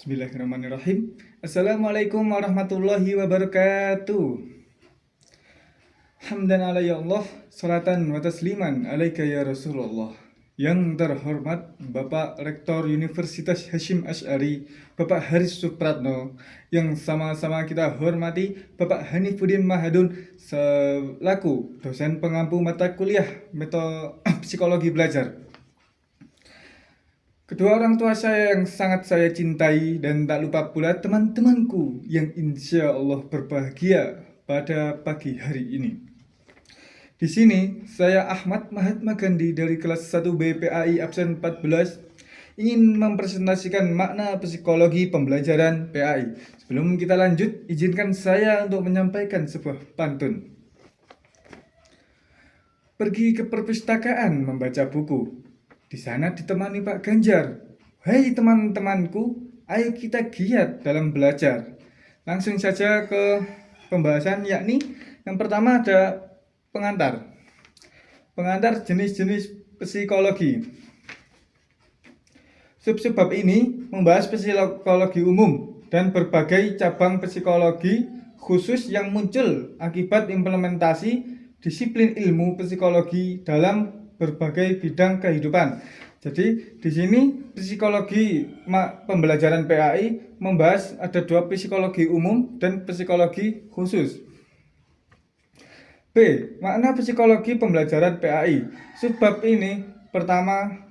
Bismillahirrahmanirrahim. Assalamualaikum warahmatullahi wabarakatuh. Hamdan ala ya Allah, salatan wa tasliman alaika ya Rasulullah. Yang terhormat Bapak Rektor Universitas Hasyim Asy'ari, Bapak Haris Supratno. Yang sama-sama kita hormati Bapak Hanifuddin Mahadun selaku dosen pengampu mata kuliah metode psikologi belajar. Kedua orang tua saya yang sangat saya cintai, dan tak lupa pula teman-temanku yang insya Allah berbahagia pada pagi hari ini. Di sini saya Ahmad Mahatma Gandhi dari kelas 1 BPAI absen 14 ingin mempresentasikan makna psikologi pembelajaran PAI. Sebelum kita lanjut, izinkan saya untuk menyampaikan sebuah pantun. Pergi ke perpustakaan membaca buku. Di sana ditemani Pak Ganjar. Hai teman-temanku, ayo kita giat dalam belajar. Langsung saja ke pembahasan, yakni yang pertama ada pengantar. Pengantar jenis-jenis psikologi. Sub-bab ini membahas psikologi umum dan berbagai cabang psikologi khusus yang muncul akibat implementasi disiplin ilmu psikologi dalam berbagai bidang kehidupan. Jadi di sini psikologi pembelajaran PAI membahas ada dua, psikologi umum dan psikologi khusus. B. Makna psikologi pembelajaran PAI. Subbab ini pertama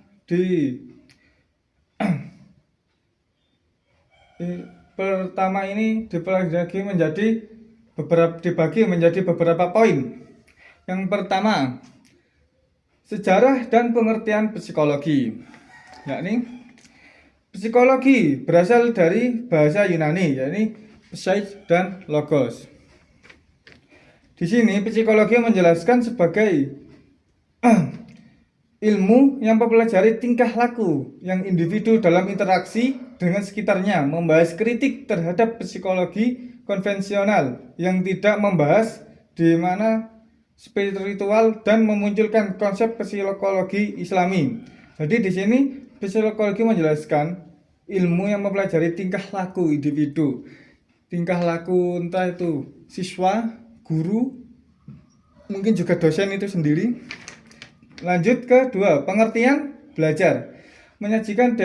dibagi menjadi beberapa poin. Yang pertama, sejarah dan pengertian psikologi, yakni psikologi berasal dari bahasa Yunani, yakni psyche dan logos. Di sini psikologi menjelaskan sebagai ilmu yang mempelajari tingkah laku yang individu dalam interaksi dengan sekitarnya, membahas kritik terhadap psikologi konvensional yang tidak membahas di mana spiritual dan memunculkan konsep psikologi Islami. Jadi di sini psikologi menjelaskan ilmu yang mempelajari tingkah laku individu, tingkah laku entah itu siswa, guru, mungkin juga dosen itu sendiri. Lanjut ke dua, pengertian belajar. Menyajikan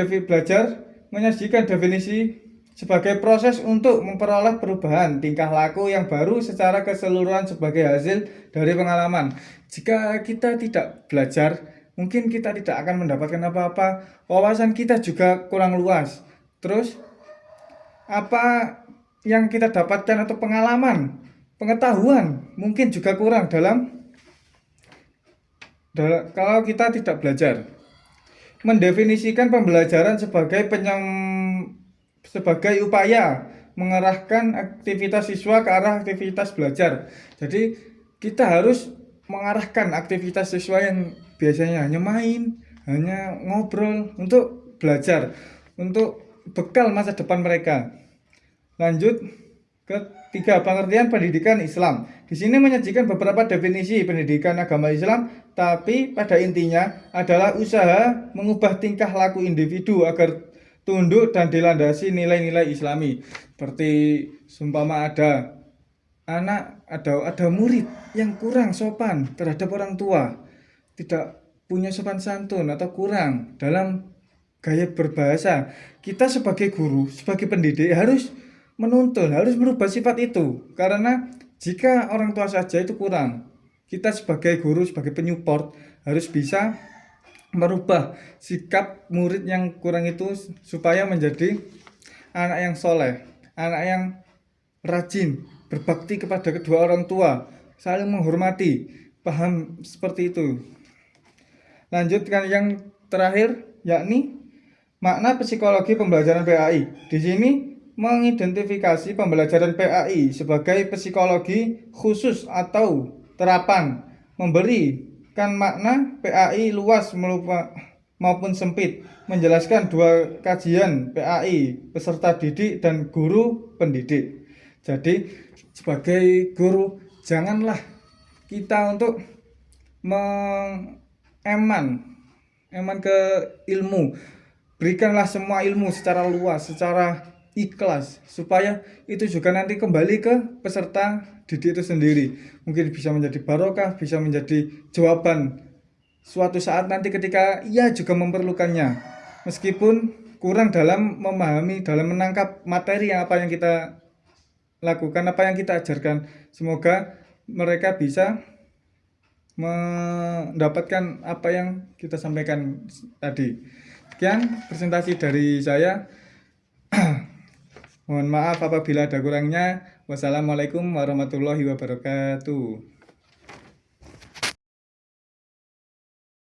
definisi sebagai proses untuk memperoleh perubahan tingkah laku yang baru secara keseluruhan sebagai hasil dari pengalaman. Jika kita tidak belajar, mungkin kita tidak akan mendapatkan apa-apa. Wawasan kita juga kurang luas. Terus apa yang kita dapatkan atau pengetahuan mungkin juga kurang kalau kita tidak belajar. Mendefinisikan pembelajaran sebagai upaya mengarahkan aktivitas siswa ke arah aktivitas belajar. Jadi kita harus mengarahkan aktivitas siswa yang biasanya hanya main, hanya ngobrol, untuk belajar, untuk bekal masa depan mereka. Lanjut ke tiga, pengertian pendidikan Islam. Di sini menyajikan beberapa definisi pendidikan agama Islam, tapi pada intinya adalah usaha mengubah tingkah laku individu agar tunduk dan dilandasi nilai-nilai Islami. Seperti seumpama ada murid yang kurang sopan terhadap orang tua, tidak punya sopan santun atau kurang dalam gaya berbahasa. Kita sebagai guru, sebagai pendidik harus menuntun, harus merubah sifat itu. Karena jika orang tua saja itu kurang, kita sebagai guru, sebagai penyupport harus bisa merubah sikap murid yang kurang itu supaya menjadi anak yang soleh, anak yang rajin, berbakti kepada kedua orang tua, saling menghormati, paham seperti itu. Lanjutkan yang terakhir, yakni makna psikologi pembelajaran PAI. Di sini mengidentifikasi pembelajaran PAI sebagai psikologi khusus atau terapan, memberikan makna PAI luas maupun sempit, menjelaskan dua kajian PAI, peserta didik dan guru pendidik. Jadi sebagai guru, janganlah kita untuk eman ke ilmu. Berikanlah semua ilmu secara luas, secara ikhlas, supaya itu juga nanti kembali ke peserta didik itu sendiri. Mungkin bisa menjadi barokah, bisa menjadi jawaban suatu saat nanti ketika ia juga memerlukannya, meskipun kurang dalam memahami, dalam menangkap materi yang apa yang kita lakukan, apa yang kita ajarkan. Semoga mereka bisa mendapatkan apa yang kita sampaikan tadi. Sekian presentasi dari saya. Mohon maaf apabila ada kurangnya. Wassalamualaikum warahmatullahi wabarakatuh.